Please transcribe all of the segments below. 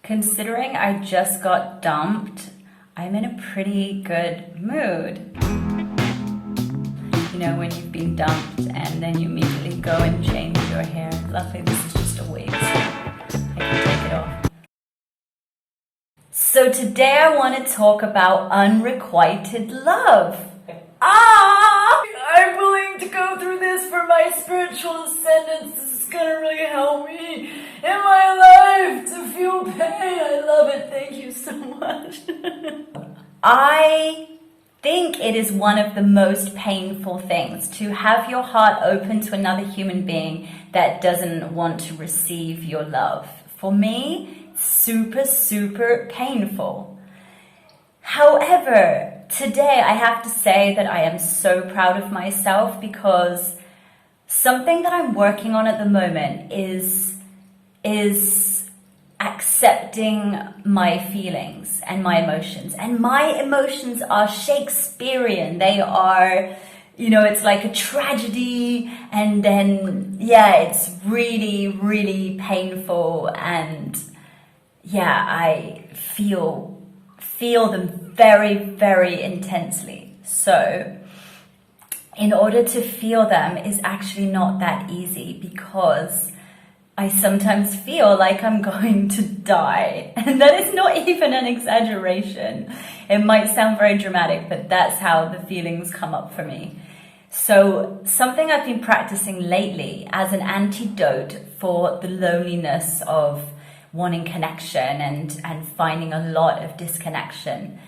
Considering I just got dumped, I'm in a pretty good mood. You know, when you've been dumped and then you immediately go and change your hair. Luckily, this is just a wig, so I can take it off. So today I want to talk about unrequited love. I'm willing to go through this for my spiritual ascendance. This is gonna really help me in my life to feel pain. I love it. Thank you so much. I think it is one of the most painful things to have your heart open to another human being that doesn't want to receive your love. For me, super painful. However, today I have to say that I am so proud of myself because something that I'm working on at the moment is accepting my feelings and my emotions. And my emotions are Shakespearean. They are, you know, it's like a tragedy, and then, yeah, it's really painful, and yeah, I feel them very intensely. So in order to feel them is actually not that easy, because I sometimes feel like I'm going to die. And that is not even an exaggeration. It might sound very dramatic, but that's how the feelings come up for me. So something I've been practicing lately as an antidote for the loneliness of wanting connection and finding a lot of disconnection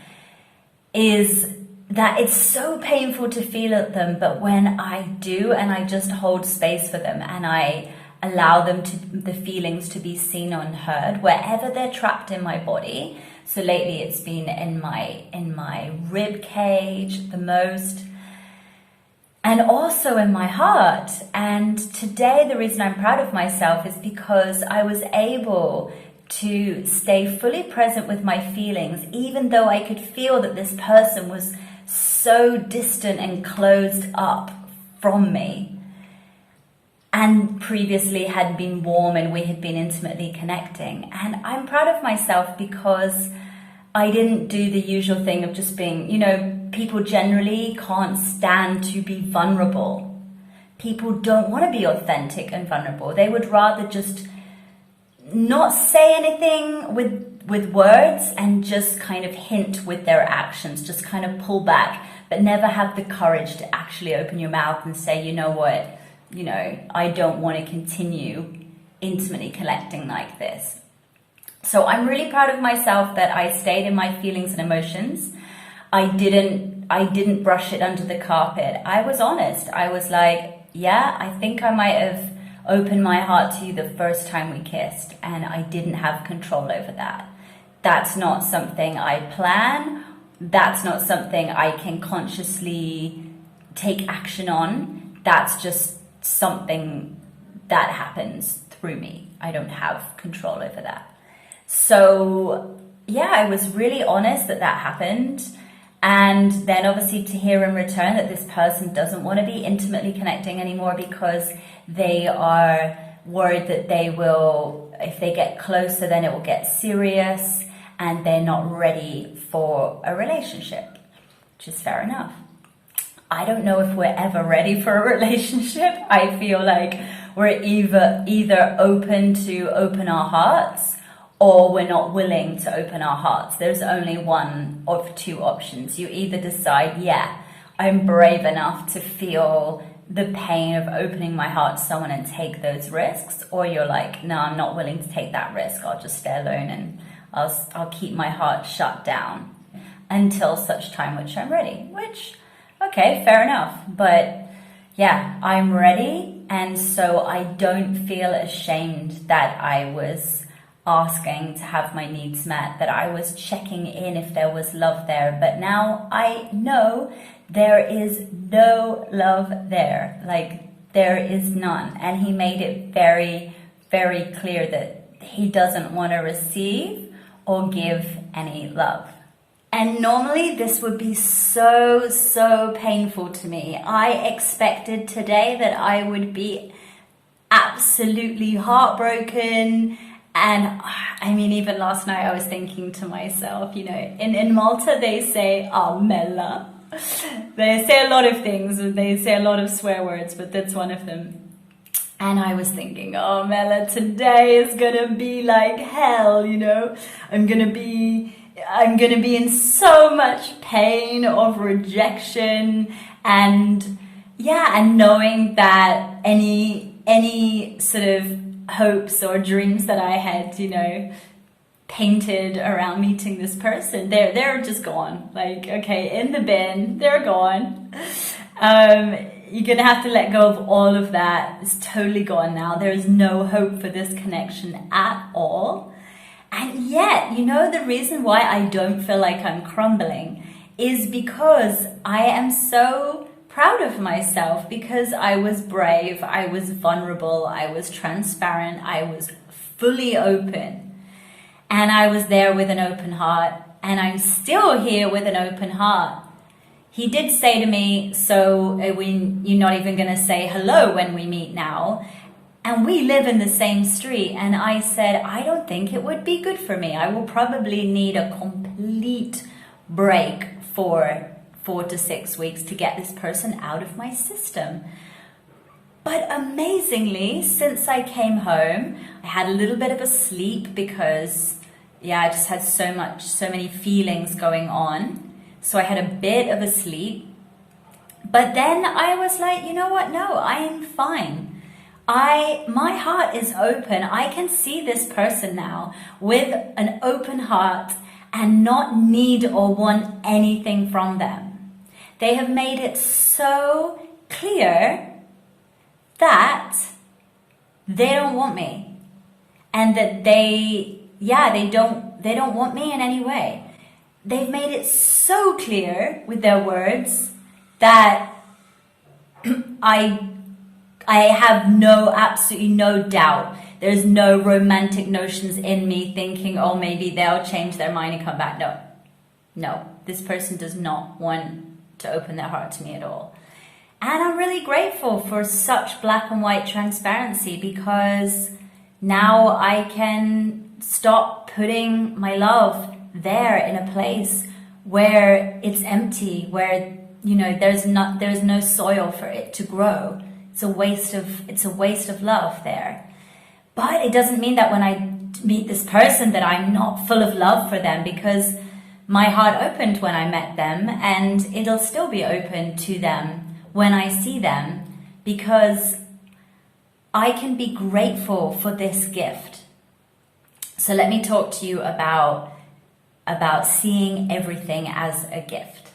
is that it's so painful to feel at them, but when I do and I just hold space for them and I allow them the feelings to be seen and heard wherever they're trapped in my body. So lately it's been in my rib cage the most, and also in my heart. And today the reason I'm proud of myself is because I was able to stay fully present with my feelings, even though I could feel that this person was so distant and closed up from me, and previously had been warm and we had been intimately connecting. And I'm proud of myself because I didn't do the usual thing of just being, you know, people generally can't stand to be vulnerable. People don't want to be authentic and vulnerable. They would rather just not say anything with words and just kind of hint with their actions, just kind of pull back, but never have the courage to actually open your mouth and say, you know what, you know, I don't want to continue intimately connecting like this. So I'm really proud of myself that I stayed in my feelings and emotions. I didn't brush it under the carpet. I was honest. I was like, yeah, I think I might have opened my heart to you the first time we kissed, and I didn't have control over that. That's not something I plan. That's not something I can consciously take action on. That's just something that happens through me. I don't have control over that. So yeah, I was really honest that happened. And then obviously to hear in return that this person doesn't want to be intimately connecting anymore because they are worried that they will, if they get closer, then it will get serious, and they're not ready for a relationship, which is fair enough. I don't know if we're ever ready for a relationship. I feel like we're either open to open our hearts, or we're not willing to open our hearts. There's only one of two options. You either decide, yeah, I'm brave enough to feel the pain of opening my heart to someone and take those risks, or you're like, no, I'm not willing to take that risk. I'll just stay alone and I'll keep my heart shut down until such time which I'm ready, which, okay, fair enough. But yeah, I'm ready. And so I don't feel ashamed that I was asking to have my needs met, that I was checking in if there was love there. But now I know there is no love there. Like, there is none. And he made it very clear that he doesn't want to receive or give any love. And normally this would be so painful to me. I expected today that I would be absolutely heartbroken And I mean, even last night I was thinking to myself, you know, in Malta they say Mela. They say a lot of things, they say a lot of swear words, but that's one of them. And I was thinking, oh Mela, today is gonna be like hell, you know. I'm gonna be in so much pain of rejection, and yeah, and knowing that any sort of hopes or dreams that I had, you know, painted around meeting this person, they're just gone. Like, okay, in the bin, they're gone. You're gonna have to let go of all of that. It's totally gone now. There is no hope for this connection at all. And yet, you know, the reason why I don't feel like I'm crumbling is because I am so proud of myself, because I was brave, I was vulnerable, I was transparent, I was fully open, and I was there with an open heart, and I'm still here with an open heart. He did say to me, so you're not even going to say hello when we meet now, and we live in the same street. And I said, I don't think it would be good for me. I will probably need a complete break for 4 to 6 weeks to get this person out of my system. But amazingly, since I came home, I had a little bit of a sleep because, yeah, I just had so many feelings going on. So I had a bit of a sleep. But then I was like, you know what? No, I am fine. My heart is open. I can see this person now with an open heart and not need or want anything from them. They have made it so clear that they don't want me, and that they don't want me in any way. They've made it so clear with their words that I have absolutely no doubt. There's no romantic notions in me thinking, oh, maybe they'll change their mind and come back. No, this person does not want to open their heart to me at all. And I'm really grateful for such black and white transparency, because now I can stop putting my love there in a place where it's empty, where, you know, there's no soil for it to grow. It's a waste of love there. But it doesn't mean that when I meet this person that I'm not full of love for them, because my heart opened when I met them, and it'll still be open to them when I see them, because I can be grateful for this gift. So let me talk to you about seeing everything as a gift.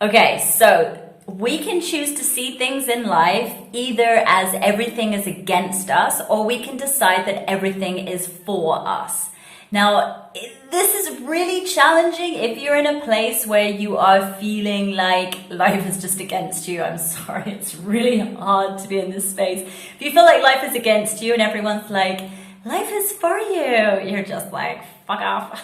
Okay, so we can choose to see things in life either as everything is against us, or we can decide that everything is for us. Now, this is really challenging if you're in a place where you are feeling like life is just against you. I'm sorry, it's really hard to be in this space. If you feel like life is against you and everyone's like, life is for you, you're just like, fuck off.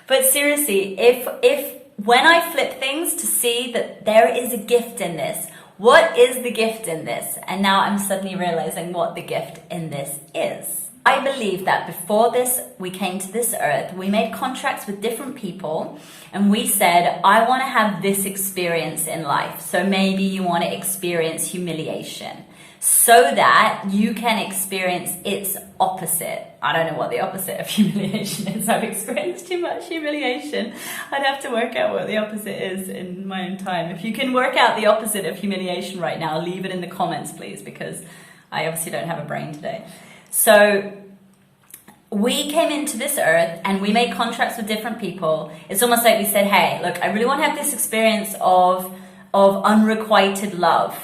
But seriously, if when I flip things to see that there is a gift in this, what is the gift in this? And now I'm suddenly realizing what the gift in this is. I believe that before this, we came to this earth, we made contracts with different people, and we said, I want to have this experience in life. So maybe you want to experience humiliation so that you can experience its opposite. I don't know what the opposite of humiliation is. I've experienced too much humiliation. I'd have to work out what the opposite is in my own time. If you can work out the opposite of humiliation right now, leave it in the comments, please, because I obviously don't have a brain today. So we came into this earth and we made contracts with different people. It's almost like we said, hey, look, I really want to have this experience of unrequited love.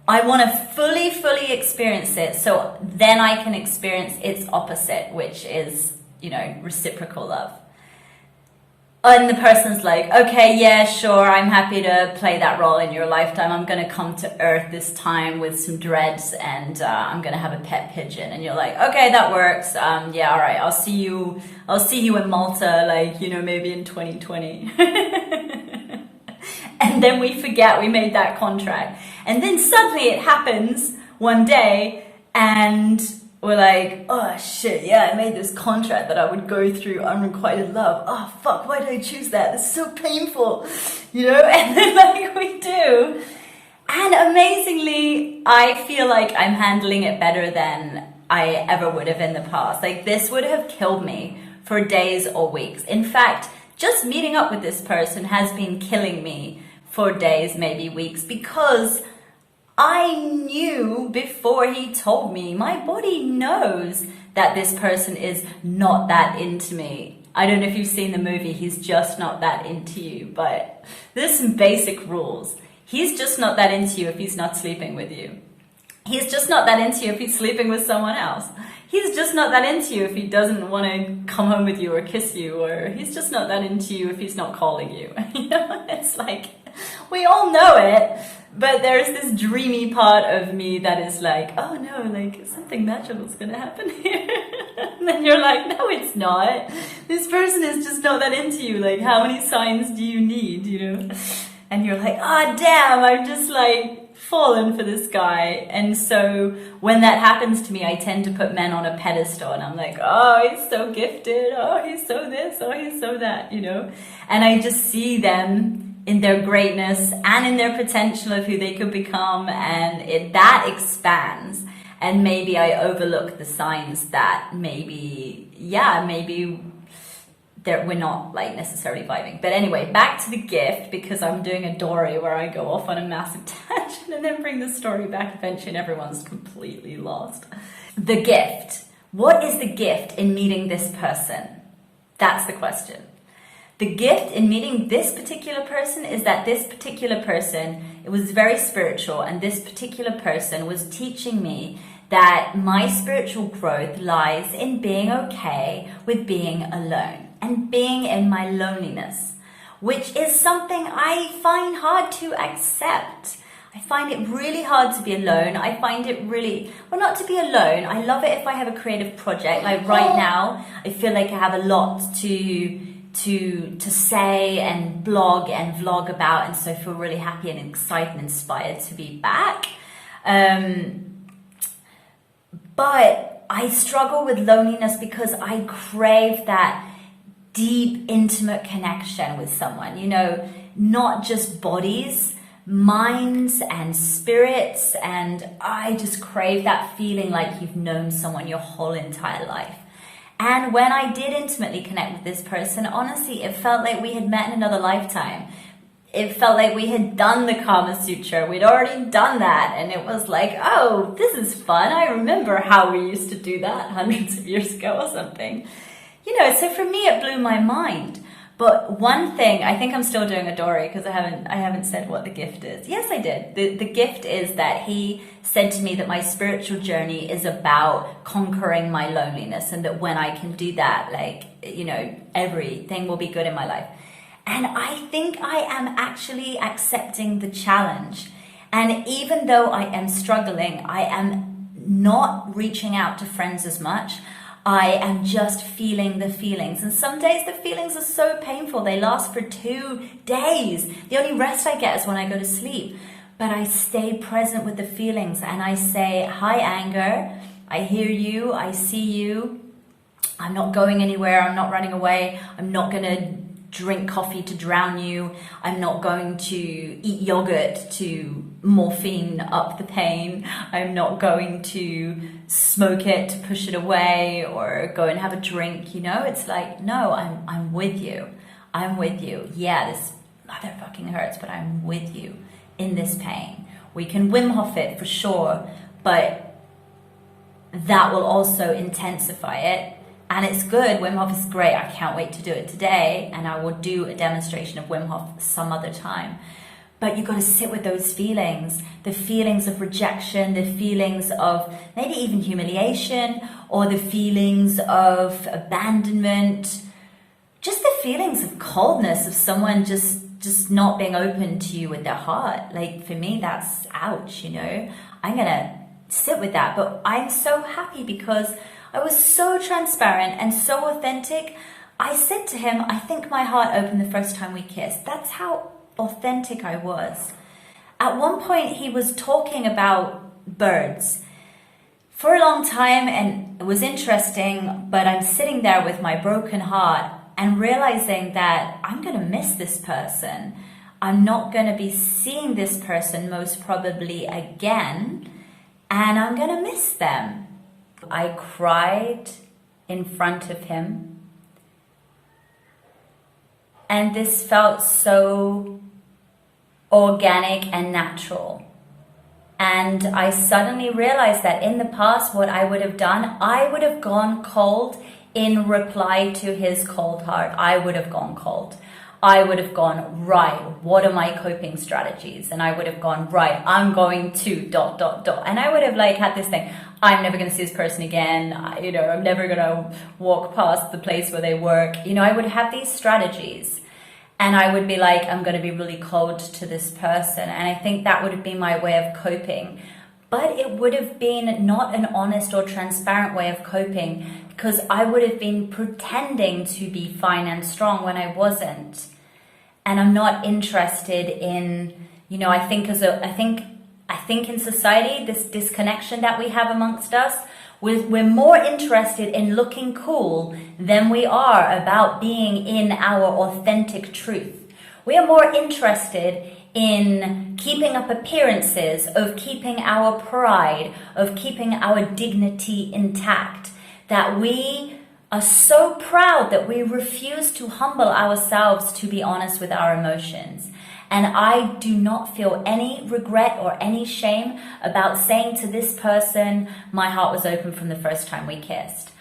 I want to fully experience it, so then I can experience its opposite, which is, you know, reciprocal love. And the person's like, okay, yeah, sure, I'm happy to play that role in your lifetime. I'm going to come to Earth this time with some dreads, and I'm going to have a pet pigeon. And you're like, okay, that works. Yeah, all right, I'll see you in Malta, like, you know, maybe in 2020. And then we forget we made that contract. And then suddenly it happens one day, and Or like, oh shit, yeah, I made this contract that I would go through unrequited love. Oh fuck, why did I choose that? It's so painful, you know? And then like we do. And amazingly, I feel like I'm handling it better than I ever would have in the past. Like this would have killed me for days or weeks. In fact, just meeting up with this person has been killing me for days, maybe weeks, because I knew before he told me, my body knows that this person is not that into me. I don't know if you've seen the movie, He's Just Not That Into You, but there's some basic rules. He's just not that into you if he's not sleeping with you. He's just not that into you if he's sleeping with someone else. He's just not that into you if he doesn't want to come home with you or kiss you, or he's just not that into you if he's not calling you. You know, it's like, we all know it, but there's this dreamy part of me that is like, oh no, like something magical is going to happen here. And then you're like, no, it's not. This person is just not that into you. Like, how many signs do you need, you know? And you're like, oh damn, I'm just like fallen for this guy. And so when that happens to me, I tend to put men on a pedestal, and I'm like, oh, he's so gifted, oh, he's so this, oh, he's so that, you know. And I just see them in their greatness and in their potential of who they could become, and that expands. And maybe I overlook the signs that maybe we're not like necessarily vibing. But anyway, back to the gift, because I'm doing a dory where I go off on a massive tangent and then bring the story back eventually and everyone's completely lost. The gift. What is the gift in meeting this person? That's the question. The gift in meeting this particular person is that this particular person, it was very spiritual, and this particular person was teaching me that my spiritual growth lies in being okay with being alone and being in my loneliness, which is something I find hard to accept. I find it really hard to be alone. I find it really, well, not to be alone. I love it if I have a creative project. Like right now, I feel like I have a lot to say and blog and vlog about, and so I feel really happy and excited and inspired to be back. But I struggle with loneliness because I crave that deep, intimate connection with someone, you know, not just bodies, minds and spirits. And I just crave that feeling like you've known someone your whole entire life. And when I did intimately connect with this person, honestly, it felt like we had met in another lifetime. It felt like we had done the Kama Sutra. We'd already done that. And it was like, oh, this is fun. I remember how we used to do that hundreds of years ago or something. You know, so for me, it blew my mind. But one thing, I think I'm still doing a dory because I haven't said what the gift is. Yes, I did. The gift is that he said to me that my spiritual journey is about conquering my loneliness, and that when I can do that, like, you know, everything will be good in my life. And I think I am actually accepting the challenge. And even though I am struggling, I am not reaching out to friends as much. I am just feeling the feelings. And some days the feelings are so painful. They last for 2 days. The only rest I get is when I go to sleep. But I stay present with the feelings and I say, hi, anger. I hear you. I see you. I'm not going anywhere. I'm not running away. I'm not going to drink coffee to drown you. I'm not going to eat yogurt to morphine up the pain. I'm not going to smoke it to push it away or go and have a drink. You know, it's like, no, I'm with you. I'm with you. Yeah, this motherfucking hurts, but I'm with you in this pain. We can Wim Hof it for sure, but that will also intensify it. And it's good. Wim Hof is great. I can't wait to do it today. And I will do a demonstration of Wim Hof some other time. But you've got to sit with those feelings. The feelings of rejection, the feelings of maybe even humiliation, or the feelings of abandonment. Just the feelings of coldness, of someone just not being open to you with their heart. Like for me, that's ouch, you know. I'm going to sit with that. But I'm so happy because I was so transparent and so authentic. I said to him, I think my heart opened the first time we kissed. That's how authentic I was. At one point, he was talking about birds. for a long time, and it was interesting, but I'm sitting there with my broken heart and realizing that I'm going to miss this person. I'm not going to be seeing this person most probably again, and I'm going to miss them. I cried in front of him, and this felt so organic and natural. And I suddenly realized that in the past, what I would have done, I would have gone cold in reply to his cold heart. I would have gone cold. I would have gone, right, what are my coping strategies? And I would have gone, right, I'm going to ... And I would have like had this thing, I'm never going to see this person again. I'm never going to walk past the place where they work. I would have these strategies. And I would be like, I'm going to be really cold to this person. And I think that would have been my way of coping. But it would have been not an honest or transparent way of coping, because I would have been pretending to be fine and strong when I wasn't. And I'm not interested in, I think in society, this disconnection that we have amongst us, we're more interested in looking cool than we are about being in our authentic truth. We are more interested in keeping up appearances, of keeping our pride, of keeping our dignity intact, that we are so proud that we refuse to humble ourselves to be honest with our emotions. And I do not feel any regret or any shame about saying to this person, my heart was open from the first time we kissed.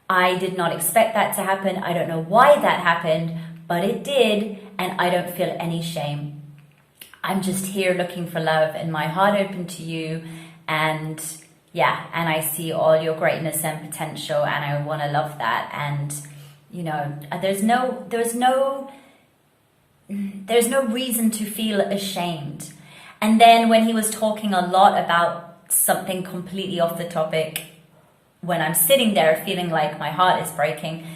I did not expect that to happen. I don't know why that happened, but it did, and I don't feel any shame. I'm just here looking for love and my heart open to you, and I see all your greatness and potential, and I want to love that. And there's no reason to feel ashamed. And then when he was talking a lot about something completely off the topic, when I'm sitting there feeling like my heart is breaking,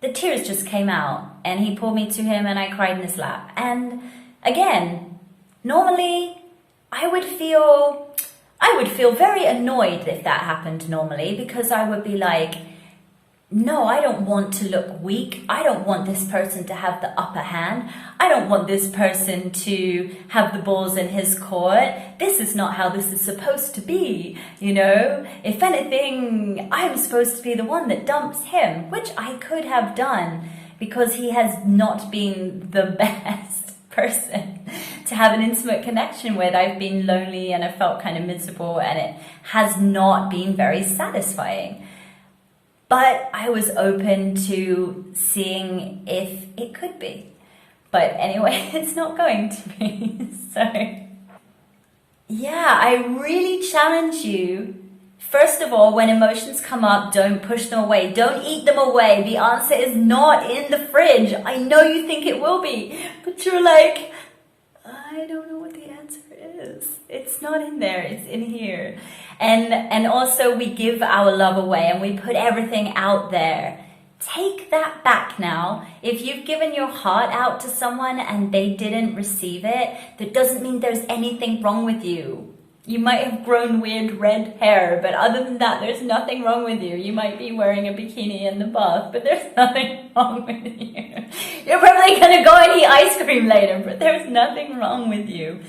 the tears just came out, and he pulled me to him and I cried in his lap. And again, normally I would feel very annoyed if that happened normally, because I would be like, no, I don't want to look weak. I don't want this person to have the upper hand. I don't want this person to have the balls in his court. This is not how this is supposed to be, If anything, I'm supposed to be the one that dumps him, which I could have done, because he has not been the best person to have an intimate connection with. I've been lonely and I felt kind of miserable, and it has not been very satisfying. But I was open to seeing if it could be. But anyway, it's not going to be. So, I really challenge you. First of all, when emotions come up, don't push them away. Don't eat them away. The answer is not in the fridge. I know you think it will be, but you're like, I don't know what the answer is. It's not in there. It's in here. And also we give our love away and we put everything out there. Take that back now. If you've given your heart out to someone and they didn't receive it, that doesn't mean there's anything wrong with you. You might have grown weird red hair, but other than that, there's nothing wrong with you. You might be wearing a bikini in the bath, but there's nothing wrong with you. You're probably going to go and eat ice cream later, but there's nothing wrong with you.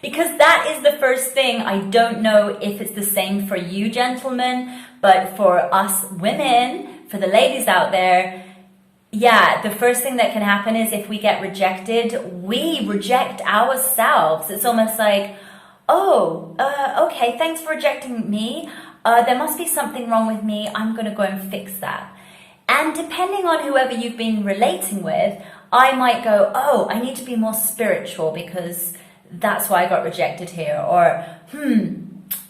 Because that is the first thing. I don't know if it's the same for you gentlemen, but for us women, for the ladies out there, the first thing that can happen is if we get rejected, we reject ourselves. It's almost like, okay, thanks for rejecting me. There must be something wrong with me. I'm going to go and fix that. And depending on whoever you've been relating with, I might go, I need to be more spiritual because that's why I got rejected here. Or,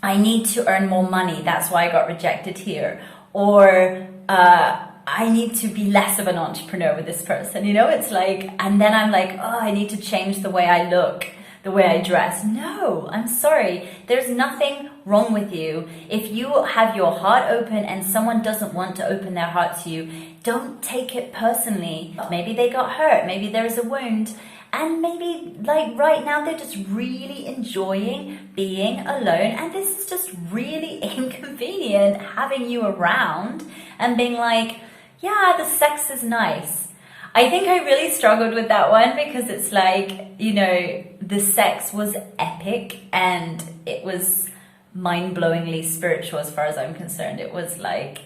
I need to earn more money. That's why I got rejected here. Or, I need to be less of an entrepreneur with this person. It's like, and then I'm like, I need to change the way I look, the way I dress. No, I'm sorry. There's nothing wrong with you. If you have your heart open and someone doesn't want to open their heart to you, don't take it personally. Maybe they got hurt. Maybe there's a wound. and maybe like right now they're just really enjoying being alone, and this is just really inconvenient having you around and being like, yeah, the sex is nice. I think I really struggled with that one because it's like, you know, the sex was epic and it was mind-blowingly spiritual as far as I'm concerned. It was like,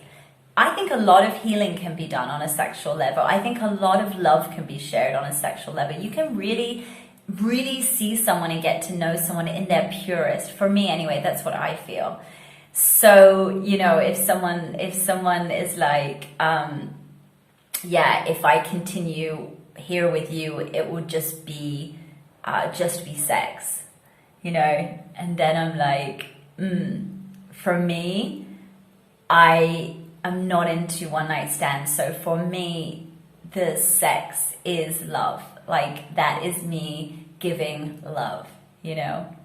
I think a lot of healing can be done on a sexual level. I think a lot of love can be shared on a sexual level. You can really, really see someone and get to know someone in their purest. For me anyway, that's what I feel. So, you know, if someone is like, yeah, if I continue here with you, it would just be sex, you know? And then I'm like, for me, I am not into one night stands. So for me, the sex is love. Like that is me giving love, you know?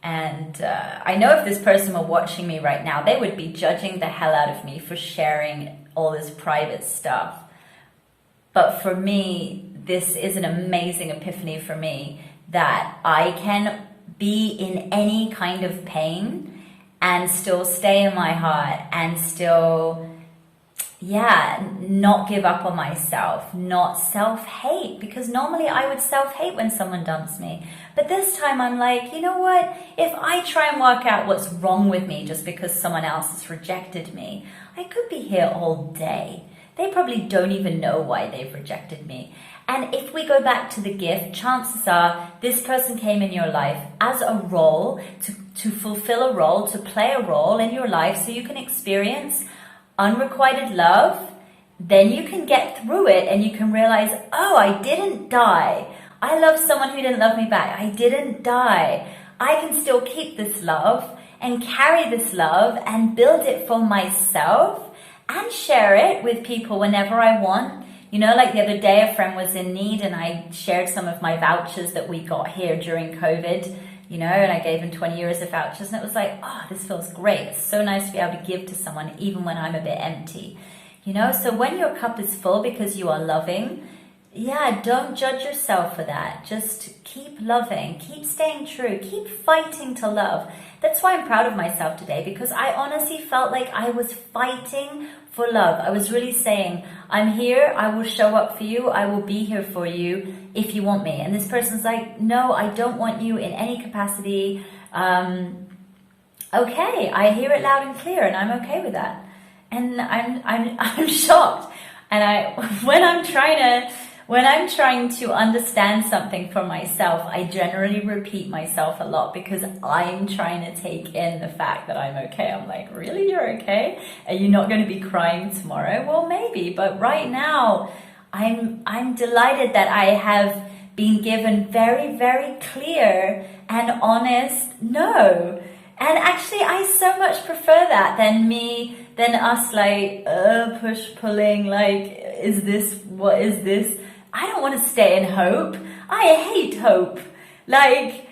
And I know if this person were watching me right now, they would be judging the hell out of me for sharing all this private stuff. But for me, this is an amazing epiphany for me that I can be in any kind of pain and still stay in my heart and still, yeah, not give up on myself, not self-hate, because normally I would self-hate when someone dumps me. But this time I'm like, you know what? If I try and work out what's wrong with me just because someone else has rejected me, I could be here all day. They probably don't even know why they've rejected me. And if we go back to the gift, chances are this person came in your life as a role, to fulfill a role, to play a role in your life so you can experience unrequited love. Then you can get through it and you can realize, oh, I didn't die. I love someone who didn't love me back. I didn't die. I can still keep this love and carry this love and build it for myself and share it with people whenever I want. You know, like the other day, a friend was in need and I shared some of my vouchers that we got here during COVID, you know, and I gave them 20 euros of vouchers, and it was like, oh, this feels great. It's so nice to be able to give to someone even when I'm a bit empty, you know? So when your cup is full because you are loving, yeah, don't judge yourself for that. Just keep loving, keep staying true, keep fighting to love. That's why I'm proud of myself today, because I honestly felt like I was fighting for love. I was really saying, I'm here, I will show up for you, I will be here for you if you want me. And this person's like, no, I don't want you in any capacity. Okay, I hear it loud and clear, and I'm okay with that. And I'm shocked. And when I'm trying to understand something for myself, I generally repeat myself a lot because I'm trying to take in the fact that I'm okay. I'm like, really? You're okay? Are you not going to be crying tomorrow? Well, maybe, but right now I'm delighted that I have been given very, very clear and honest no. And actually, I so much prefer that than us like pulling, like, what is this? I don't want to stay in hope. I hate hope. Like,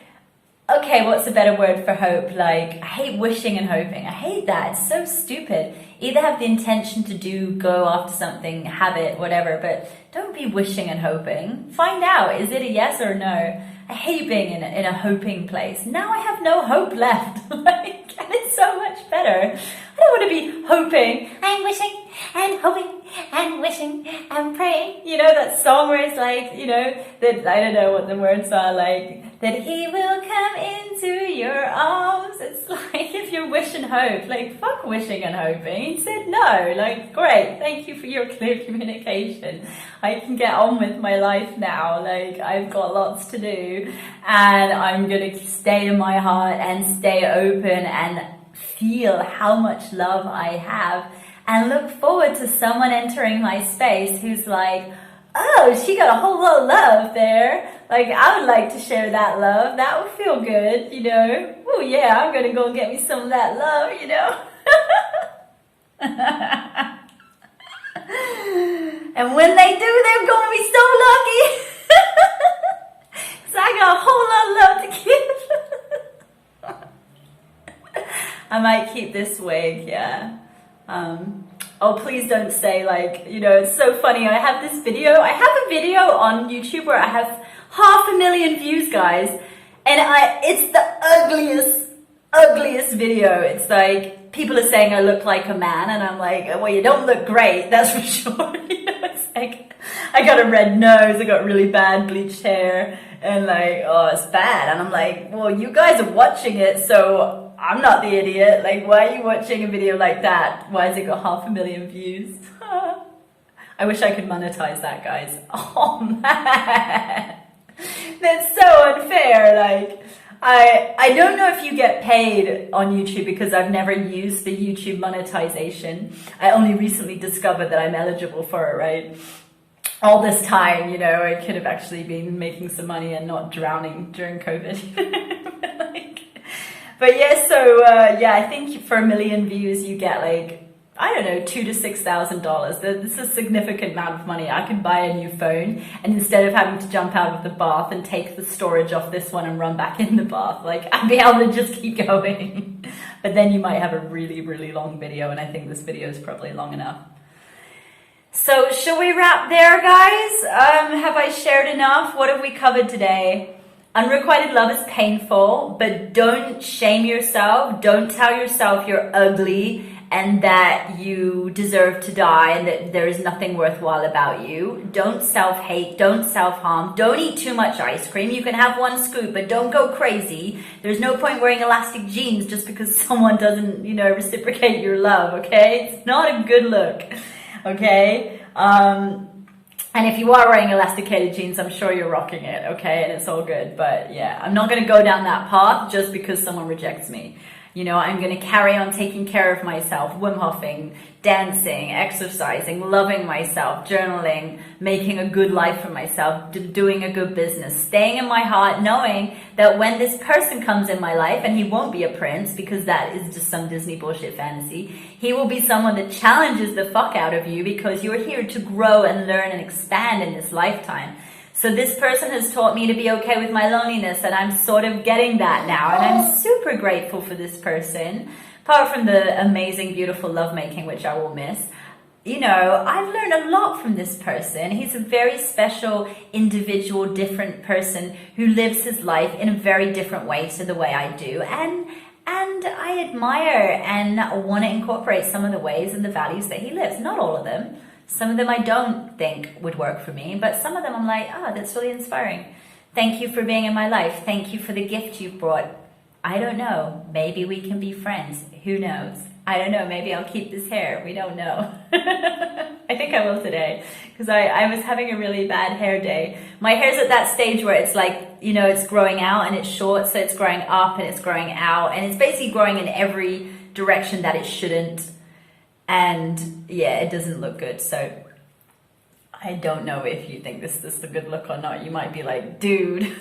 okay, what's a better word for hope? Like, I hate wishing and hoping. I hate that. It's so stupid. Either have the intention to go after something, have it, whatever, but don't be wishing and hoping. Find out, is it a yes or a no? I hate being in a hoping place. Now I have no hope left. Like, and it's so much better. I don't want to be hoping and wishing and hoping and wishing and praying. You know that song where it's like, you know, that I don't know what the words are, like, that he will come into your arms. It's like, if you wish and hope, like, fuck wishing and hoping. He said no. Like, great, thank you for your clear communication. I can get on with my life now. Like, I've got lots to do, and I'm gonna stay in my heart and stay open and feel how much love I have, and look forward to someone entering my space who's like, oh, she got a whole lot of love there. Like, I would like to share that love. That would feel good, you know. Oh yeah, I'm gonna go get me some of that love, you know. And when they do, they're gonna be so lucky. So I got a whole lot of love to give. I might keep this wig, yeah. oh, please don't say like, you know, it's so funny. I have a video on YouTube where I have 500,000 views, guys. And it's the ugliest video. It's like, people are saying I look like a man, and I'm like, well, you don't look great, that's for sure. You know, it's like, I got a red nose, I got really bad bleached hair, and like, oh, it's bad. And I'm like, well, you guys are watching it, so I'm not the idiot. Like, why are you watching a video like that? Why has it got 500,000 views? I wish I could monetize that, guys. Oh man, that's so unfair. Like, I don't know if you get paid on YouTube, because I've never used the YouTube monetization. I only recently discovered that I'm eligible for it, right? All this time, you know, I could have actually been making some money and not drowning during COVID. But yeah, so yeah, I think for 1 million views, you get like, I don't know, $2,000 to $6,000. This is a significant amount of money. I can buy a new phone, and instead of having to jump out of the bath and take the storage off this one and run back in the bath, like, I'd be able to just keep going. But then you might have a really, really long video, and I think this video is probably long enough. So shall we wrap there, guys? Have I shared enough? What have we covered today? Unrequited love is painful, but don't shame yourself. Don't tell yourself you're ugly and that you deserve to die and that there is nothing worthwhile about you. Don't self-hate, don't self-harm, don't eat too much ice cream. You can have one scoop, but don't go crazy. There's no point wearing elastic jeans just because someone doesn't, you know, reciprocate your love, okay? It's not a good look, okay? And if you are wearing elasticated jeans, I'm sure you're rocking it, okay? And it's all good, but yeah, I'm not gonna go down that path just because someone rejects me. You know, I'm going to carry on taking care of myself, Wim Hofing, dancing, exercising, loving myself, journaling, making a good life for myself, doing a good business, staying in my heart, knowing that when this person comes in my life, and he won't be a prince because that is just some Disney bullshit fantasy, he will be someone that challenges the fuck out of you because you're here to grow and learn and expand in this lifetime. So this person has taught me to be okay with my loneliness, and I'm sort of getting that now, and I'm super grateful for this person. Apart from the amazing, beautiful lovemaking, which I will miss, you know, I've learned a lot from this person. He's a very special, individual, different person who lives his life in a very different way to the way I do, and I admire and want to incorporate some of the ways and the values that he lives. Not all of them. Some of them I don't think would work for me, but some of them I'm like, oh, that's really inspiring. Thank you for being in my life. Thank you for the gift you've brought. I don't know. Maybe we can be friends. Who knows? I don't know. Maybe I'll keep this hair. We don't know. I think I will today because I was having a really bad hair day. My hair's at that stage where it's like, you know, it's growing out and it's short, so it's growing up and it's growing out, and it's basically growing in every direction that it shouldn't. And yeah, it doesn't look good. So I don't know if you think this is a good look or not. You might be like, dude.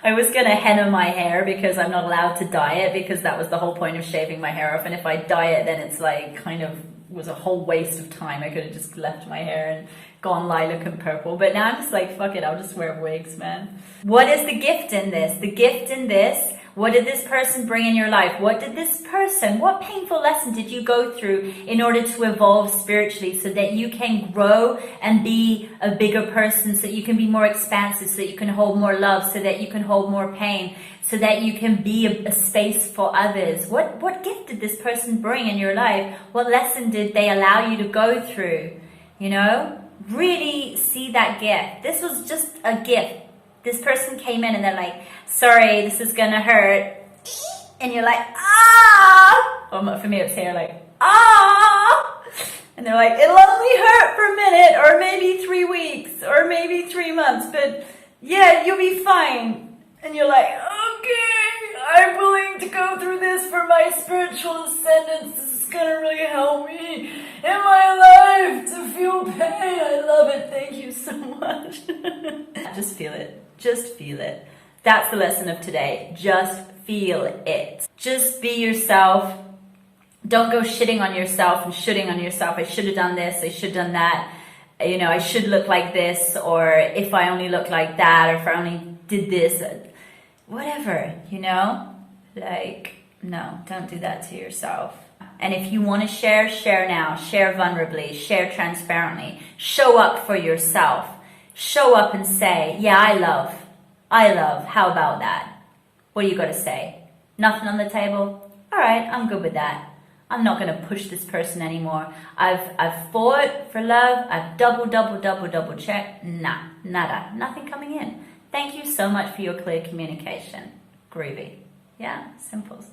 I was going to henna my hair because I'm not allowed to dye it, because that was the whole point of shaving my hair off. And if I dye it, then it's like kind of was a whole waste of time. I could have just left my hair and gone lilac and purple. But now I'm just like, fuck it, I'll just wear wigs, man. What is the gift in this? The gift in this, what did this person bring in your life? What painful lesson did you go through in order to evolve spiritually so that you can grow and be a bigger person, so that you can be more expansive, so that you can hold more love, so that you can hold more pain, so that you can be a space for others? What gift did this person bring in your life? What lesson did they allow you to go through? You know, really see that gift. This was just a gift. This person came in and they're like, sorry, this is gonna hurt. And you're like, ah! Well, for me, it's here, like, ah! And they're like, it'll only hurt for a minute, or maybe 3 weeks, or maybe 3 months, but yeah, you'll be fine. And you're like, okay, I'm willing to go through this for my spiritual ascendance. This is gonna really help me in my life to feel pain. I love it. Thank you so much. Just feel it. Just feel it. That's the lesson of today. Just feel it. Just be yourself. Don't go shitting on yourself and shooting on yourself. I should have done this. I should have done that. You know, I should look like this, or if I only look like that, or if I only did this, whatever, you know? Like, No, don't do that to yourself. And if you want to share, share now. Share vulnerably. Share transparently. Show up for yourself. Show up and say, yeah, I love. How about that? What do you got to say? Nothing on the table? All right, I'm good with that. I'm not going to push this person anymore. I've fought for love. I've double checked. Nah, nada. Nothing coming in. Thank you so much for your clear communication. Groovy. Yeah, simples.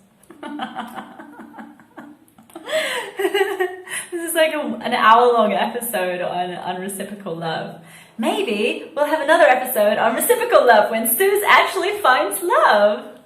This is like an hour-long episode on unreciprocal love. Maybe we'll have another episode on reciprocal love when Suze actually finds love.